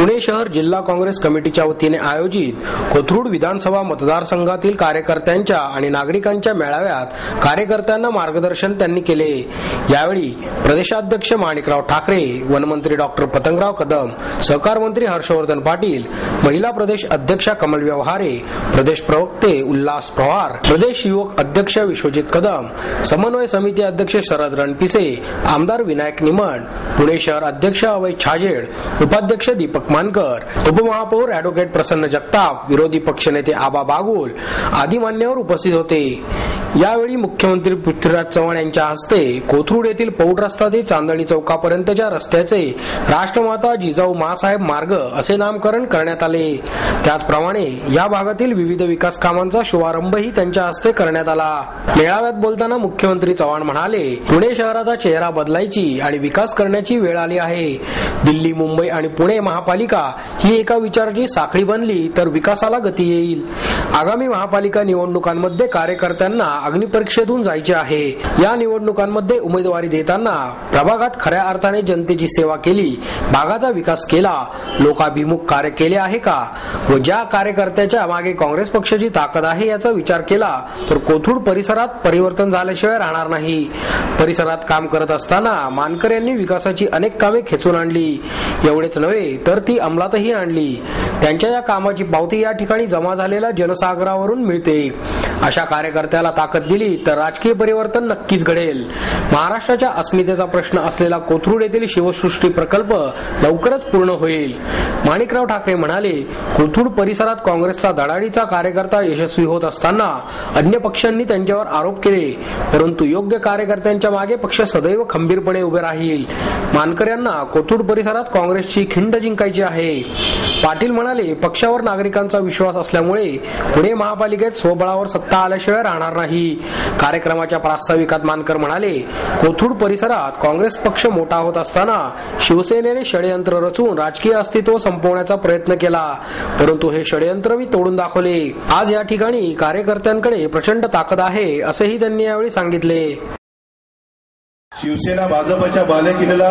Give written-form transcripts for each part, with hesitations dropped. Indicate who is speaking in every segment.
Speaker 1: पुणे शहर जिल्हा काँग्रेस कमिटीच्या वतीने आयोजित कोथरूड विधानसभा मतदारसंघातील कार्यकर्त्यांच्या आणि नागरिकांच्या मेळाव्यात कार्यकर्त्यांना मार्गदर्शन त्यांनी केले। यावेळी प्रदेशाध्यक्ष माणिकराव ठाकरे, वनमंत्री डॉक्टर पतंगराव कदम, सहकार मंत्री हर्षवर्धन पाटील, महिला प्रदेश अध्यक्षा कमल व्यवहारे, प्रदेश प्रवक्ते उल्हास पवार, प्रदेश युवक अध्यक्ष विश्वजित कदम, समन्वय समिती अध्यक्ष शरद रणपिसे, आमदार विनायक निमण, पुणे शहर अध्यक्ष अभय छाजेड, उपाध्यक्ष दीपक मानकर, उपमहापौर ॲडव्होकेट प्रसन्न जगताप, विरोधी पक्षनेते आबा बागुल आदी मान्यवर उपस्थित होते। यावेळी मुख्यमंत्री पृथ्वीराज चव्हाण यांच्या हस्ते कोथरूड येथील पौड रस्ता ते चांदणी चौकापर्यंतच्या रस्त्याचे राष्ट्रमाता जिजाऊ माँसाहेब मार्ग असे नामकरण करण्यात आले। त्याचप्रमाणे या भागातील विविध विकास कामांचा शुभारंभही त्यांच्या हस्ते करण्यात आला। मेळाव्यात बोलताना मुख्यमंत्री चव्हाण म्हणाले, पुणे शहराचा चेहरा बदलायची आणि विकास करण्याची वेळ आली आहे। दिल्ली, मुंबई आणि पुणे महापालिका ही एका विचाराची साखळी बनली तर विकासाला गती येईल। आगामी महापालिका निवडणुकांमध्ये कार्यकर्त्यांना अग्निपरीक्षेतून जायचे आहे। या निवडणुकांमध्ये उमेदवारी देताना प्रभागात खऱ्या अर्थाने जनतेची सेवा केली, भागाचा विकास केला, लोकाभिमुख कार्य केले आहे का व ज्या कार्यकर्त्याच्या मागे काँग्रेस पक्षाची ताकद आहे याचा विचार केला तर कोथरूड परिसरात परिवर्तन झाल्याशिवाय राहणार नाही। परिसरात काम करत असताना मानकर यांनी विकासाची अनेक कामे खेचून आणली, एवढेच नव्हे तर ती अंमलातही आणली। त्यांच्या या कामाची पावती या ठिकाणी जमा झालेल्या जनसागरावरून मिळते। अशा कार्यकर्त्याला ताकद दिली तर राजकीय परिवर्तन नक्कीच घडेल। महाराष्ट्राच्या अस्मितेचा प्रश्न असलेला कोथरूड येथील शिवसृष्टी प्रकल्प लवकरच पूर्ण होईल। माणिकराव ठाकरे म्हणाले, कोथरूड परिसरात काँग्रेसचा धडाडीचा कार्यकर्ता यशस्वी होत असताना अन्य पक्षांनी त्यांच्यावर आरोप केले, परंतु योग्य कार्यकर्त्यांच्या मागे पक्ष सदैव खंबीरपणे उभे राहील। मानकर यांना कोथरूड परिसरात काँग्रेसची खिंड जिंकायची आहे। पाटील म्हणाले, पक्षावर नागरिकांचा विश्वास असल्यामुळे पुणे महापालिकेत स्वबळावर सत्ता आल्याशिवाय राहणार नाही। कार्यक्रमाच्या प्रास्ताविकात मानकर म्हणाले, कोथरूड परिसरात काँग्रेस पक्ष मोठा होत असताना शिवसेनेने षडयंत्र रचून राजकीय अस्तित्व संपवण्याचा प्रयत्न केला, परंतु हे षडयंत्र मी तोडून दाखवले। आज या ठिकाणी कार्यकर्त्यांकडे प्रचंड ताकद आहे असेही त्यांनी यावेळी सांगितले।
Speaker 2: शिवसेना भाजपच्या बालेकिल्ल्याला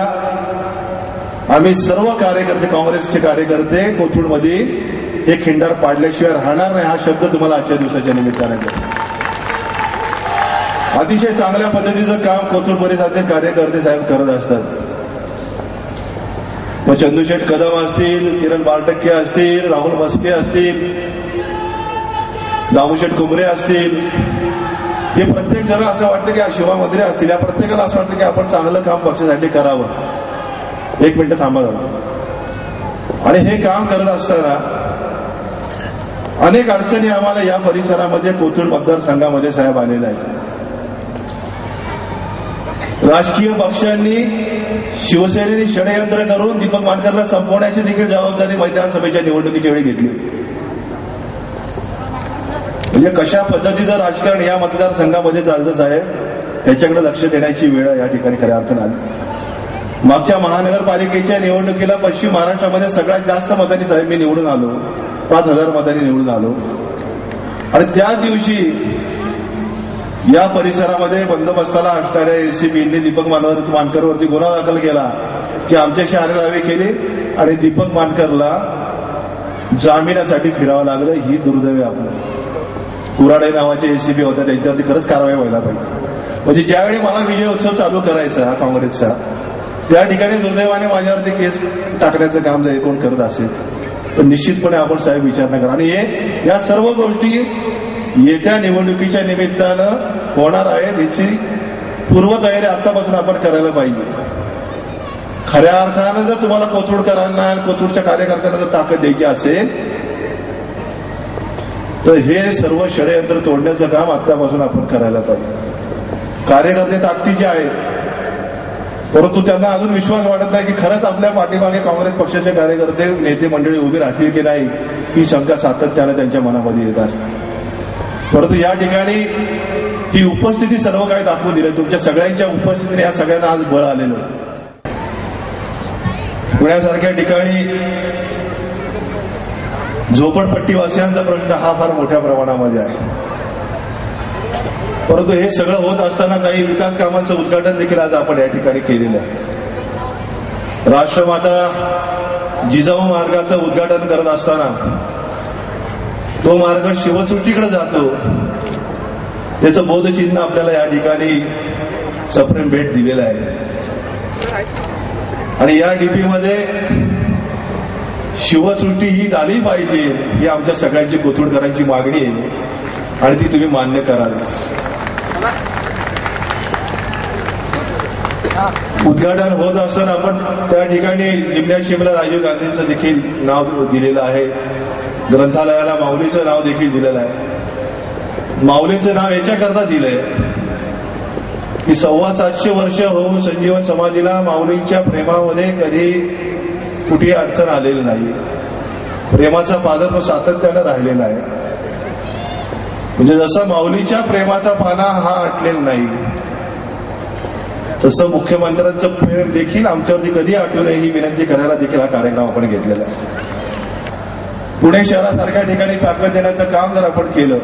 Speaker 2: आम्ही सर्व कार्यकर्ते, काँग्रेसचे कार्यकर्ते कोथरूड मध्ये हे खिंडार पाडल्याशिवाय राहणार नाही हा शब्द तुम्हाला आजच्या दिवसाच्या निमित्ताने देतो। अतिशय चांगल्या पद्धतीचं काम कोथरूड परिसरातील कार्यकर्ते साहेब करत असतात। मग चंदूशेठ कदम असतील, किरण बारटक्के असतील, राहुल मस्के असतील, दामूशेठ कुमरे असतील, हे प्रत्येक जण असं वाटतं की शिवा मंत्री असतील, या प्रत्येकाला असं वाटतं की आपण चांगलं काम पक्षासाठी करावं। एक मिनिट थांबा जरा। आणि हे काम करत असताना अनेक अडचणी आम्हाला या परिसरामध्ये कोथरूड मतदारसंघामध्ये साहेब आलेल्या आहेत। राजकीय पक्षांनी, शिवसेनेने षडयंत्र करून दीपक मानकरला संपवण्याची देखील जबाबदारी विधानसभेच्या निवडणुकीच्या वेळी घेतली। म्हणजे कशा पद्धतीचं राजकारण या मतदारसंघामध्ये चालतं साहेब, याच्याकडे लक्ष देण्याची वेळ या ठिकाणी खऱ्या अर्थानं आली। मागच्या महानगरपालिकेच्या निवडणुकीला पश्चिम महाराष्ट्रामध्ये सगळ्यात जास्त मतांनी साहेब मी निवडून आलो, 5,000 मतांनी निवडून आलो। आणि त्याच दिवशी या परिसरामध्ये बंदोबस्ताला असणाऱ्या एसीबीने दीपक मानकरवरती गुन्हा दाखल केला की आमच्याशी आरेरावी केली आणि दीपक मानकरला जामिनासाठी फिरावं लागलं। ही दुर्दैवी आपलं कुराडे नावाचे एसीबी होते, त्यांच्यावरती खरंच कारवाई व्हायला पाहिजे। म्हणजे ज्यावेळी मला विजय उत्सव चालू करायचा काँग्रेसचा, त्या ठिकाणी दुर्दैवाने माझ्यावरती केस टाकण्याचं काम जर कोण करत असेल तर निश्चितपणे आपण साहेब विचार न करा। आणि या सर्व गोष्टी येत्या निवडणुकीच्या निमित्तानं होणार आहे, याची पूर्वतयारी आतापासून आपण करायला पाहिजे। खऱ्या अर्थानं जर तुम्हाला कोथरूडकरांना, कोथरूडच्या कार्यकर्त्यांना जर ताकद द्यायची असेल तर हे सर्व षडयंत्र तोडण्याचं काम आतापासून आपण करायला पाहिजे। कार्यकर्ते ताकदीचे आहेत, परंतु त्यांना अजून विश्वास वाटत नाही की खरंच आपल्या पाठीमागे काँग्रेस पक्षाचे कार्यकर्ते, नेते मंडळी उभी राहतील की नाही, ही शंका सातत्याने त्यांच्या मनामध्ये येत असते। परंतु या ठिकाणी ही उपस्थिती सर्व काही दाखवून दिलं। तुमच्या सगळ्यांच्या उपस्थितीने या सगळ्यांना आज बळ आलेलं। पुण्यासारख्या ठिकाणी झोपडपट्टीवासियांचा प्रश्न हा फार मोठ्या प्रमाणामध्ये आहे, परंतु हे सगळं होत असताना काही विकास कामांचं उद्घाटन देखील आज आपण या ठिकाणी केलेलं आहे। राष्ट्रमाता जिजाऊ मार्गाचं उद्घाटन करत असताना तो मार्ग शिवसृष्टीकडे जातो, त्याचं बोधचिन्ह आपल्याला या ठिकाणी सप्रेम भेट दिलेलं आहे. आणि या डीपी मध्ये शिवसृष्टी ही झाली पाहिजे ही आमच्या सगळ्यांची कोथरूडकरांची मागणी आहे आणि ती तुम्ही मान्य करावी. उद्घाटन होत असताना आपण त्या ठिकाणी जिम्नॅशियमला राजीव गांधींचं देखील नाव दिलेलं आहे, ग्रंथालयाला माऊलीचं नाव देखील दिलेलं आहे. माऊलीचं नाव याच्याकरता दिलंय की 750 वर्ष होऊन संजीवन समाधीला माऊलींच्या प्रेमामध्ये कधी कुठेही अडचण आलेली नाही. प्रेमाचा पादर तो सातत्यानं राहिलेला आहे. म्हणजे जसं माऊलीच्या प्रेमाचा पाना हा अटलेला नाही, तसं मुख्यमंत्र्यांचं प्रेम देखील आमच्यावरती कधी आठवू नये ही विनंती करायला देखील हा कार्यक्रम आपण घेतलेला आहे. पुणे शहरासारख्या ठिकाणी ताकद देण्याचं काम जर आपण केलं,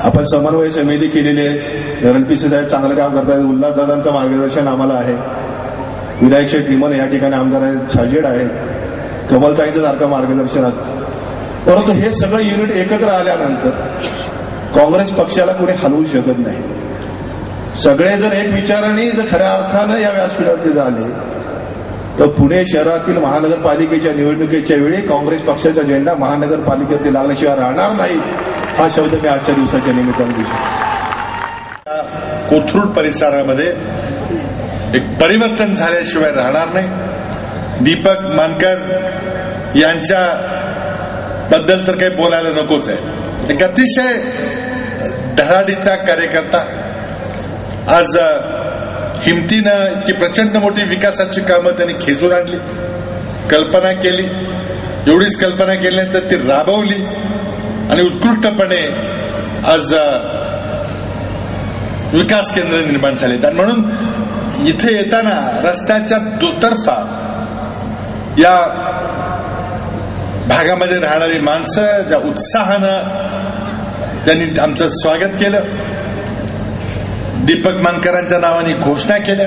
Speaker 2: आपण समन्वय समिती केलेली आहे, रणपीसी साहेब चांगलं काम करतात, उल्हासदादांचं मार्गदर्शन आम्हाला आहे, विनायक शेठ निमन या ठिकाणी आमदार आहेत, छाजेड आहेत, कमलताईंचं सारखं मार्गदर्शन असतं. परंतु हे सगळं युनिट एकत्र आल्यानंतर काँग्रेस पक्षाला कोणी हलवू शकत नाही. सगळेजण एक विचाराने जर खऱ्या अर्थानं या व्यासपीठावरती झाले तर पुणे शहरातील महानगरपालिकेच्या निवडणुकीच्या वेळी काँग्रेस पक्षाचा झेंडा महानगरपालिकेवरती लागल्याशिवाय राहणार नाही, हा शब्द मी आजच्या दिवसाच्या निमित्ताने देऊ शकतो.
Speaker 3: कोथरूड परिसरामध्ये एक परिवर्तन झाल्याशिवाय राहणार नाही. दीपक मानकर यांच्या बद्दल तर काही बोलायला नकोच आहे. एक अतिशय धडाडीचा कार्यकर्ता, आज हिमतीनं इतकी प्रचंड मोठी विकासाची कामं त्यांनी खेचून आणली, कल्पना केली. एवढीच कल्पना केल्यानंतर ती राबवली आणि उत्कृष्टपणे आज विकास केंद्र निर्माण झाले. आणि म्हणून इथे येताना रस्त्याच्या दुतर्फा या भागामध्ये राहणारी माणसं ज्या उत्साहानं त्यांनी आमचं स्वागत केलं, दीपक मानकरांच्या नावाने घोषणा केल्या.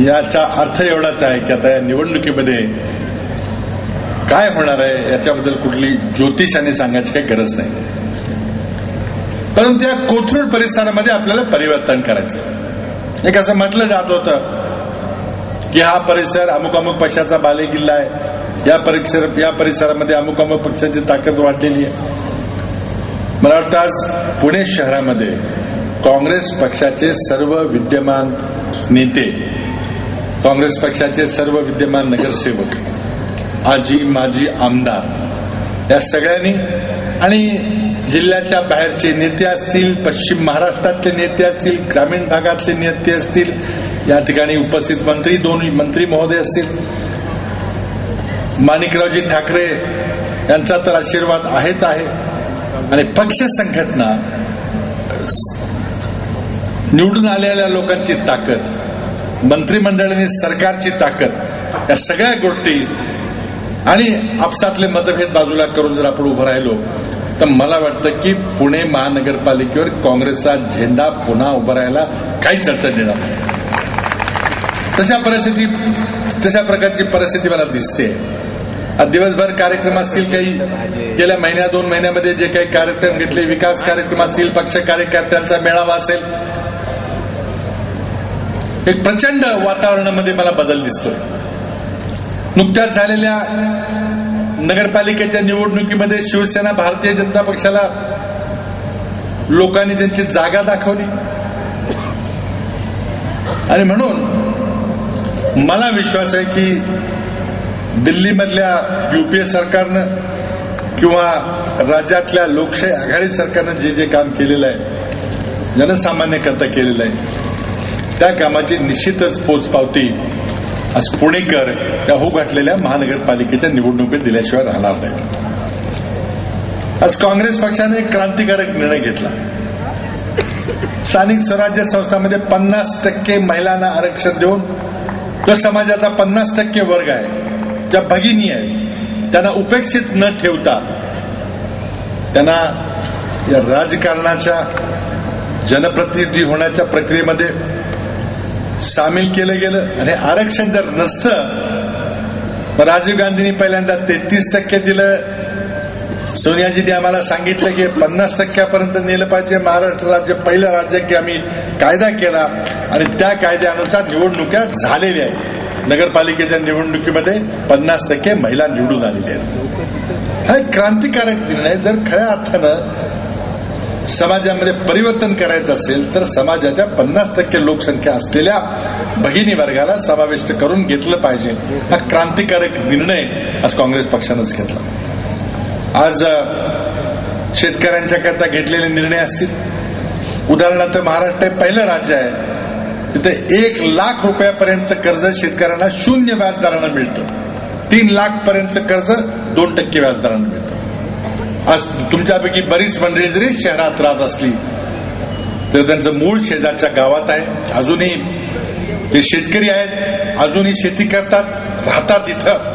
Speaker 3: याचा अर्थ एवढाच आहे की आता या निवडणुकीमध्ये काय होणार आहे याच्याबद्दल कुठली ज्योतिषाने सांगायची काही गरज नाही. परंतु या कोथरूड परिसरामध्ये आपल्याला परिवर्तन करायचं. एक असं म्हटलं जात होतं की हा परिसर अमुक अमुक पक्षाचा बालेकिल्ला आहे, या परिसरामध्ये अमुक अमुक पक्षाची ताकद वाढलेली आहे. मला वाटतं आज पुणे शहरामध्ये काँग्रेस पक्षाचे सर्व विद्यमान नेते, काँग्रेस पक्षाचे सर्व विद्यमान नगरसेवक, आजी माजी आमदार या सगळ्यांनी आणि जिल्ह्याच्या बाहेरचे नेते असतील, पश्चिम महाराष्ट्रातले नेते असतील, ग्रामीण भागातले नेते असतील, या ठिकाणी उपस्थित मंत्री, दोन मंत्री महोदय असतील, माणिकरावजी ठाकरे यांचा तर आशीर्वाद आहेच आहे. आणि पक्ष संघटना, निवडून आलेल्या लोकांची ताकद, मंत्रिमंडळाने सरकारची ताकद, या सगळ्या गोष्टी आणि आपसातले मतभेद बाजूला करून जर आपण उभं राहिलो तर मला वाटतं की पुणे महानगरपालिकेवर काँग्रेसचा झेंडा पुन्हा उभा राहायला काहीच अडचण येणार नाही. तशा प्रकारची परिस्थिती मला दिसते. दिवसभर कार्यक्रम असतील, काही गेल्या महिन्या 2 महिन्यामध्ये जे काही कार्यक्रम घेतले, विकास कार्यक्रम असतील, पक्ष कार्यकर्त्यांचा मेळावा असेल, एक प्रचंड वातावरणामध्ये मला बदल दिसतोय. नुकत्याच झालेल्या नगरपालिकेच्या निवडणुकीमध्ये शिवसेना भारतीय जनता पक्षाला लोकांनी त्यांची जागा दाखवली आणि म्हणून मला विश्वास आहे की दिल्लीमधल्या युपीए सरकारनं किंवा राज्यातल्या लोकशाही आघाडी सरकारनं जे जे काम केलेलं आहे, जनसामान्यकरता केलेलं आहे, त्या कामाची निश्चितच पोचपावती आज पुणेकर या होऊ घातलेल्या महानगरपालिकेच्या निवडणुकीत दिल्याशिवाय राहणार नाही. आज काँग्रेस पक्षाने एक क्रांतिकारक निर्णय घेतला. स्थानिक स्वराज्य संस्थांमध्ये 50% महिलांना आरक्षण देऊन तो समाजाचा 50% वर्ग आहे, ज्या भगिनी आहेत, त्यांना उपेक्षित न ठेवता त्यांना या राजकारणाच्या जनप्रतिनिधी होण्याच्या प्रक्रियेमध्ये सामील केलं गेलं. आणि आरक्षण जर नसतं, राजीव गांधींनी पहिल्यांदा 33% दिलं. सोनियाजींनी आम्हाला सांगितलं की 50% नेलं पाहिजे. महाराष्ट्र राज्य पहिलं राज्य की आम्ही कायदा केला आणि त्या कायद्यानुसार निवडणुका झालेल्या आहेत. नगरपालिकेच्या निवडणुकीमध्ये 50% महिला निवडून आलेल्या आहेत. हा एक क्रांतिकारक निर्णय. जर खऱ्या अर्थानं समाजामध्ये परिवर्तन करायचं असेल तर समाजाच्या 50% लोकसंख्या असलेल्या भगिनी वर्गाला समाविष्ट करून घेतलं पाहिजे. हा क्रांतिकारक निर्णय आज काँग्रेस पक्षानंच घेतला. आज शेतकऱ्यांच्या करता घेतलेले निर्णय असतील. उदाहरणार्थ महाराष्ट्र हे पहिलं राज्य आहे तिथे 1 लाख रुपयापर्यंत कर्ज शेतकऱ्यांना 0 व्याजदरानं मिळतं. 3 लाख पर्यंत कर्ज 2% व्याजदरानं मिळतं. आज तुमच्यापैकी बरीच मंडळी जरी शहरात राहत असली तर त्यांचं मूळ शेजारच्या गावात आहे. अजूनही ते शेतकरी आहेत, अजूनही शेती करतात, राहतात इथं.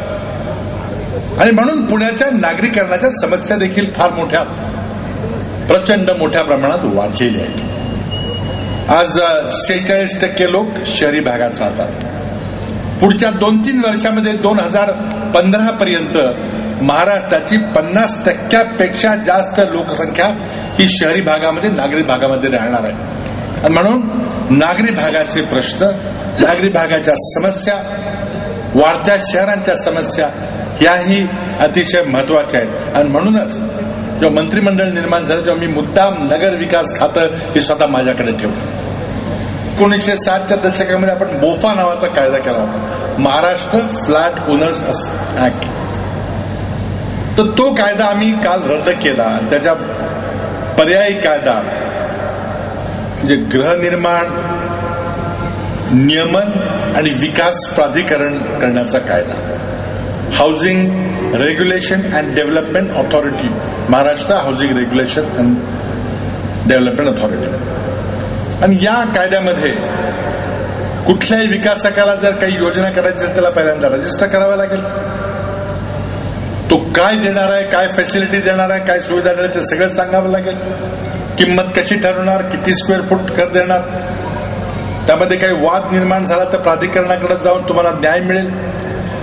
Speaker 3: आणि म्हणून पुण्याच्या नागरीकरणाच्या समस्या देखील फार प्रचंड मोठ्या प्रमाणात वाढलेल्या आहेत. आज 46% लोक शहरी भागात राहतात. पुढच्या 2-3 वर्षामध्ये 2015 पर्यंत महाराष्ट्राची 50% जास्त लोकसंख्या ही शहरी भागामध्ये, नागरी भागामध्ये राहणार आहे. आणि म्हणून नागरी भागाचे प्रश्न, नागरी भागाच्या समस्या, वाढत्या शहरांच्या समस्या याही अतिशय महत्वाच्या आहेत. आणि म्हणूनच जेव्हा मंत्रिमंडळ निर्माण झालं तेव्हा मी मुद्दाम नगर विकास खातं हे स्वतः माझ्याकडे ठेवलं. 1960च्या दशकामध्ये आपण मोफा नावाचा कायदा केला होता, महाराष्ट्र फ्लॅट ओनर्स ऍक्ट. तर तो कायदा आम्ही काल रद्द केला. त्याच्या पर्यायी कायदा म्हणजे गृहनिर्माण नियमन आणि विकास प्राधिकरण करण्याचा कायदा, housing regulation and development authority, Maharashtra housing regulation and development authority. आणि या कायद्यामध्ये कुठल्याही विकासकाला जर काही योजना करायची असेल त्याला पहिल्यांदा रजिस्टर करावं लागेल. तो काय देणार आहे, काय फॅसिलिटी देणार आहे, काय सुविधा देणार ते सगळं सांगावं लागेल. किंमत कशी ठरवणार, किती स्क्वेअर फूट कर देणार. त्यामध्ये काही वाद निर्माण झाला तर प्राधिकरणाकडे जाऊन तुम्हाला न्याय मिळेल.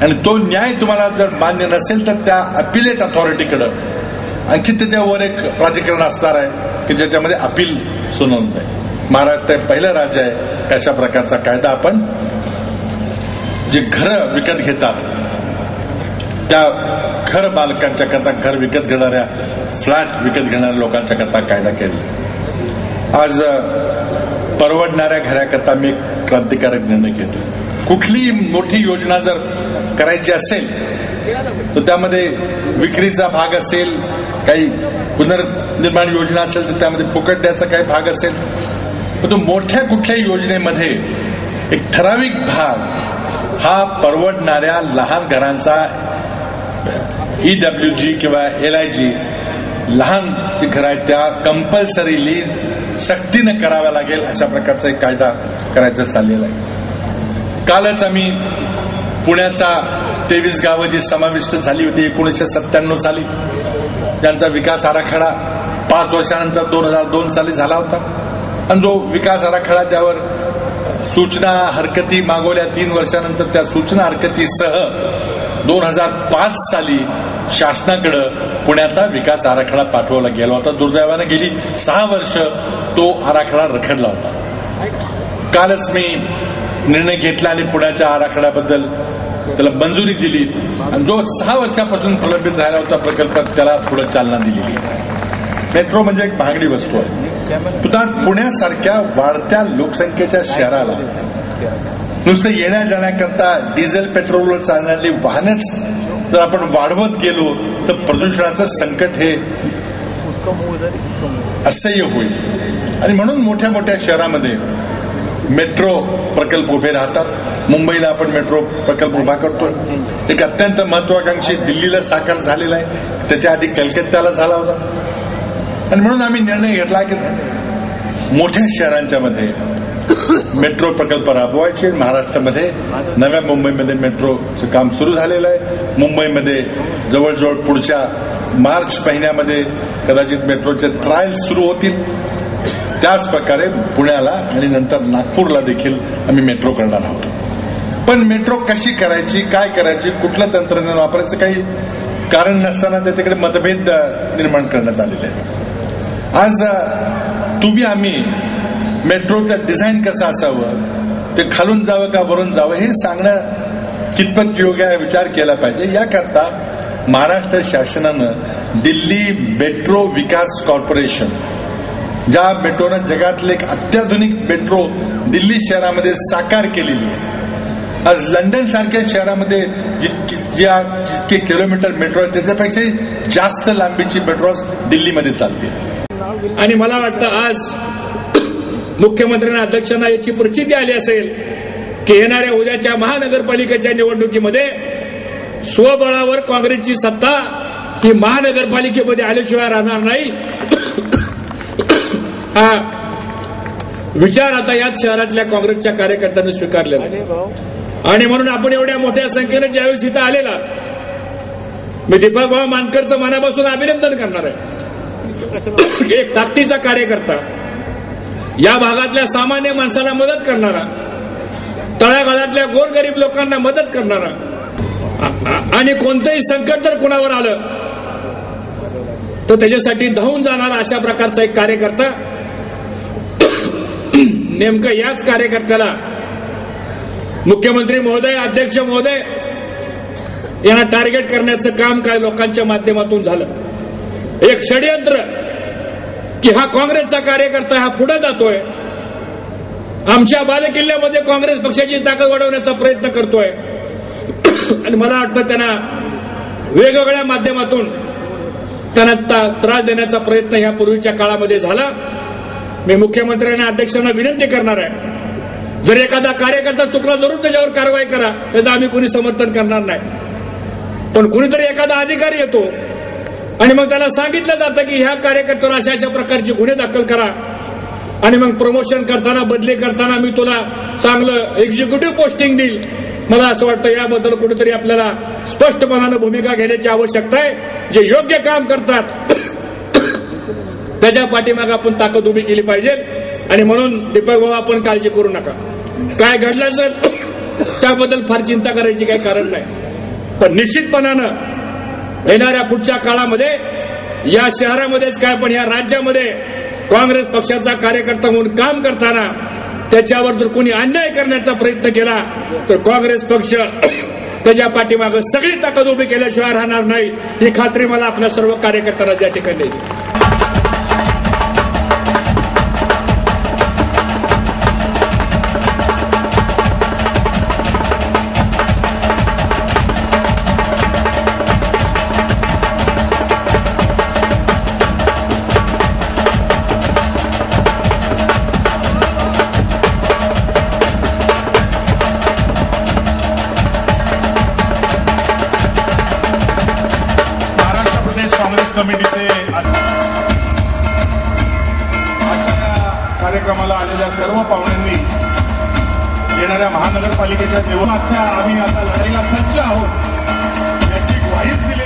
Speaker 3: आणि तो न्याय तुम्हाला जर मान्य नसेल तर त्या अपिलेट अथॉरिटीकडे आणखी त्याच्यावर एक प्राधिकरण असणार आहे की ज्याच्यामध्ये अपील सुनावून जाईल. महाराष्ट्र हे पहिलं राज्य आहे अशा प्रकारचा कायदा आपण जे घरं विकत घेतात त्या घर मालकांच्या करता, घर विकत घेणाऱ्या, फ्लॅट विकत घेणाऱ्या लोकांच्या करता कायदा केला. आज परवडणाऱ्या घराकरता मी क्रांतिकारक निर्णय घेतो. कुठलीही मोठी योजना जर करायची असेल तर त्यामध्ये विक्रीचा भाग असेल, काही पुनर्निर्माण योजना असेल तर त्यामध्ये फुकट द्यायचा काही भाग असेल. परंतु मोठ्या कुठल्याही योजनेमध्ये एक ठराविक भाग हा परवडणाऱ्या लहान घरांचा EWG किंवा LIG लहान जी घरं आहेत त्या कंपल्सरीली सक्तीनं कराव्या लागेल अशा प्रकारचा एक कायदा करायचा चाललेला आहे. कालच आम्ही पुण्याचा 23 गावं जी समाविष्ट झाली होती 1997 साली, त्यांचा विकास आराखडा 5 वर्षानंतर 2002 साली झाला होता. आणि जो विकास आराखडा त्यावर सूचना हरकती मागवल्या 3 वर्षानंतर त्या सूचना हरकतीसह 2005 साली शासनाकडे पुण्याचा विकास आराखडा पाठवला गेला होता. दुर्दैवाने गेली 6 वर्ष तो आराखडा रखडला होता. कालच मी निर्णय घेतला आणि पुण्याच्या आराखड्याबद्दल त्याला मंजुरी दिली आणि जो 6 वर्षापासून प्रलंबित राहिला होता प्रकल्प त्याला पुढे चालना दिलेली. मेट्रो म्हणजे एक महागडी वस्तू आहे. पुण्यासारख्या वाढत्या लोकसंख्येच्या शहराला नुसतं येण्या जाण्याकरता डिझेल पेट्रोलवर चालणारी वाहनच जर आपण वाढवत गेलो तर प्रदूषणाचं संकट हे असह्य होईल. आणि म्हणून मोठ्या मोठ्या शहरामध्ये मेट्रो प्रकल्प उभे राहतात. मुंबईला आपण मेट्रो प्रकल्प उभा करतो. एक अत्यंत महत्वाकांक्षी दिल्लीला साकार झालेला आहे, त्याच्या आधी कलकत्त्याला झाला होता. आणि म्हणून आम्ही निर्णय घेतला की मोठ्या शहरांच्या मध्ये मेट्रो प्रकल्प राबवायचे. महाराष्ट्रामध्ये नव्या मुंबईमध्ये मेट्रोचं काम सुरू झालेलं आहे. मुंबईमध्ये जवळजवळ पुढच्या मार्च महिन्यामध्ये कदाचित मेट्रोचे ट्रायल सुरू होतील. त्याच प्रकारे पुण्याला आणि नंतर नागपूरला देखील आम्ही मेट्रो करणार आहोत. पण मेट्रो कशी करायची, काय करायची, कुठलं तंत्रज्ञान वापरायचं काही कारण नसताना त्याच्याकडे मतभेद निर्माण करण्यात आलेले आहेत. आज तुम्ही आम्ही मेट्रोचं डिझाईन कसं असावं, ते खालून जावं का वरून जावं हे सांगणं कितपत योग्य आहे विचार केला पाहिजे. याकरता महाराष्ट्र शासनानं दिल्ली मेट्रो विकास कॉर्पोरेशन, ज्या मेट्रोनं जगातले एक अत्याधुनिक मेट्रो दिल्ली शहरामध्ये साकार केलेली आहे. आज लंडन सारख्या शहरामध्ये जितके किलोमीटर मेट्रो आहे त्याच्यापेक्षा जास्त लांबीची मेट्रो दिल्लीमध्ये चालते.
Speaker 4: आणि मला वाटतं आज मुख्यमंत्र्यांना अध्यक्षांना याची प्रचिती आली असेल की येणाऱ्या उद्याच्या महानगरपालिकेच्या निवडणुकीमध्ये स्वबळावर काँग्रेसची सत्ता ही महानगरपालिकेमध्ये आल्याशिवाय राहणार नाही. हा विचार आता याच शहरातल्या काँग्रेसच्या कार्यकर्त्यांनी स्वीकारलेला आणि म्हणून आपण एवढ्या मोठ्या संख्येने ज्यावेळेस इथं आलेला, मी दीपक भाऊ मानकरचं मनापासून अभिनंदन करणार आहे. एक ताकदीचा कार्यकर्ता, या भागातल्या सामान्य माणसाला मदत करणारा, तळागाळातल्या गोरगरीब लोकांना मदत करणारा आणि कोणतंही संकट जर कुणावर आलं तर त्याच्यासाठी धावून जाणारा अशा प्रकारचा एक कार्यकर्ता. नेमकं याच कार्यकर्त्याला मुख्यमंत्री महोदय, अध्यक्ष महोदय यांना टार्गेट करण्याचं काम काय लोकांच्या माध्यमातून झालं. एक षडयंत्र की हा काँग्रेसचा कार्यकर्ता हा पुढे जातोय, आमच्या बालेकिल्ल्यामध्ये काँग्रेस पक्षाची ताकद वाढवण्याचा प्रयत्न करतोय आणि मला वाटतं त्यांना वेगवेगळ्या माध्यमातून त्यांना त्रास देण्याचा प्रयत्न यापूर्वीच्या काळामध्ये झाला. मी मुख्यमंत्र्यांना अध्यक्षांना विनंती करणार आहे, जर एखादा कार्यकर्ता चुकला जरूर त्याच्यावर कारवाई करा, त्याचं आम्ही कोणी समर्थन करणार नाही. पण कुणीतरी एखादा अधिकारी येतो आणि मग त्याला सांगितलं जातं की ह्या कार्यकर्त्यावर अशा अशा प्रकारचे गुन्हे दाखल करा आणि मग प्रमोशन करताना, बदली करताना मी तुला चांगलं एक्झिक्युटिव्ह पोस्टिंग देईल. मला असं वाटतं याबद्दल कुठेतरी आपल्याला स्पष्टपणानं भूमिका घेण्याची आवश्यकता आहे. जे योग्य काम करतात त्याच्या पाठीमागे आपण ताकद उभी केली पाहिजे. आणि म्हणून दीपक भाऊ आपण काळजी करू नका, काय घडलं असेल त्याबद्दल फार चिंता करायची काही कारण नाही. पण निश्चितपणानं येणाऱ्या पुढच्या काळामध्ये या शहरामध्येच काय पण या राज्यामध्ये काँग्रेस पक्षाचा कार्यकर्ता म्हणून काम करताना त्याच्यावर जर कोणी अन्याय करण्याचा प्रयत्न केला तर काँग्रेस पक्ष त्याच्या पाठीमागे सगळी ताकद उभी केल्याशिवाय राहणार नाही, ही खात्री मला आपल्या सर्व कार्यकर्त्यांना त्या ठिकाणी द्यायची.
Speaker 5: कमिटीचे कार्यक्रमाला आलेल्या सर्व पाहुण्यांनी येणाऱ्या महानगरपालिकेच्या जीवनाच्या आम्ही आता लढाईला सज्ज आहोत याची ग्वाही दिली.